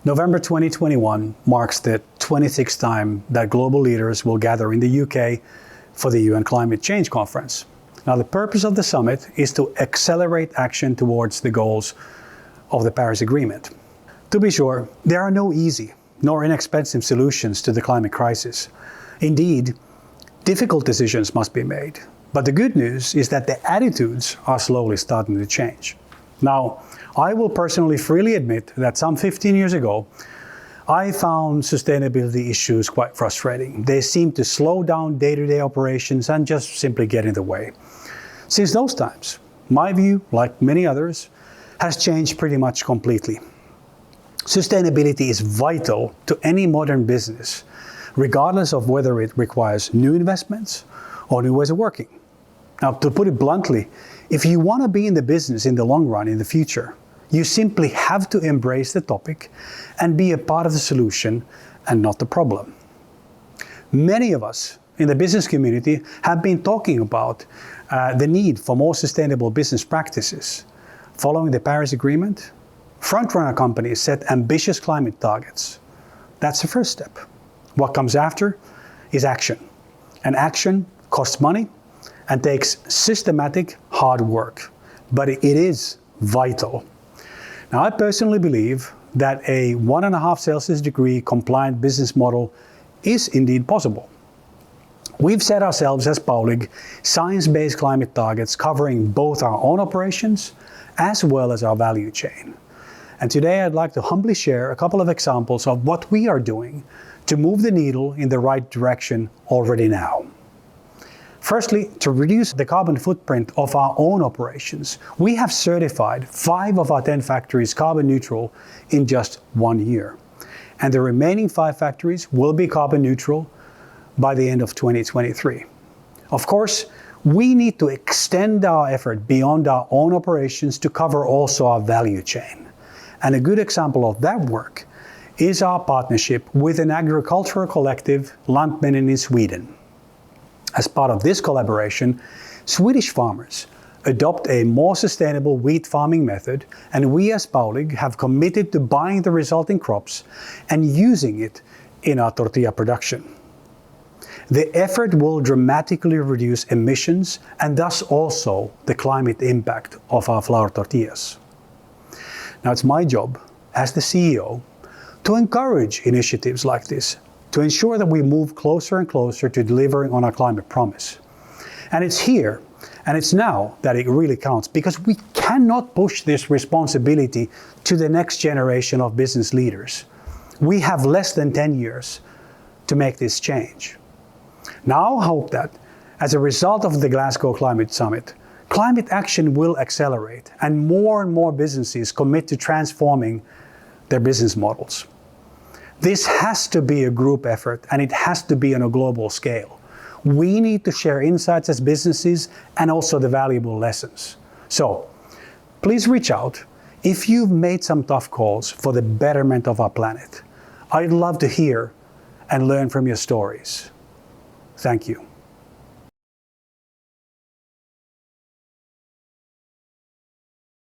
November 2021 marks the 26th time that global leaders will gather in the UK for the UN Climate Change Conference. Now, the purpose of the summit is to accelerate action towards the goals of the Paris Agreement. To be sure, there are no easy nor inexpensive solutions to the climate crisis. Indeed, difficult decisions must be made. But the good news is that the attitudes are slowly starting to change. Now, I will personally freely admit that some 15 years ago, I found sustainability issues quite frustrating. They seemed to slow down day-to-day operations and just simply get in the way. Since those times, my view, like many others, has changed pretty much completely. Sustainability is vital to any modern business, regardless of whether it requires new investments or new ways of working. Now, to put it bluntly, if you want to be in the business in the long run, in the future, you simply have to embrace the topic and be a part of the solution and not the problem. Many of us in the business community have been talking about the need for more sustainable business practices. Following the Paris Agreement, frontrunner companies set ambitious climate targets. That's the first step. What comes after is action. And action costs money and takes systematic, hard work. But it is vital. Now, I personally believe that a 1.5 Celsius degree compliant business model is indeed possible. We've set ourselves as Paulig science-based climate targets covering both our own operations as well as our value chain. And today I'd like to humbly share a couple of examples of what we are doing to move the needle in the right direction already now. Firstly, to reduce the carbon footprint of our own operations, we have certified 5 of our 10 factories carbon neutral in just 1 year. And the remaining 5 factories will be carbon neutral by the end of 2023. Of course, we need to extend our effort beyond our own operations to cover also our value chain. And a good example of that work is our partnership with an agricultural collective, Lantmännen in Sweden. As part of this collaboration, Swedish farmers adopt a more sustainable wheat farming method, and we as Paulig have committed to buying the resulting crops and using it in our tortilla production. The effort will dramatically reduce emissions and thus also the climate impact of our flour tortillas. Now, it's my job as the CEO to encourage initiatives like this, to ensure that we move closer and closer to delivering on our climate promise. And it's here, and it's now that it really counts, because we cannot push this responsibility to the next generation of business leaders. We have less than 10 years to make this change. Now I hope that, as a result of the Glasgow Climate Summit, climate action will accelerate and more businesses commit to transforming their business models. This has to be a group effort, and it has to be on a global scale. We need to share insights as businesses and also the valuable lessons. So, please reach out if you've made some tough calls for the betterment of our planet. I'd love to hear and learn from your stories. Thank you.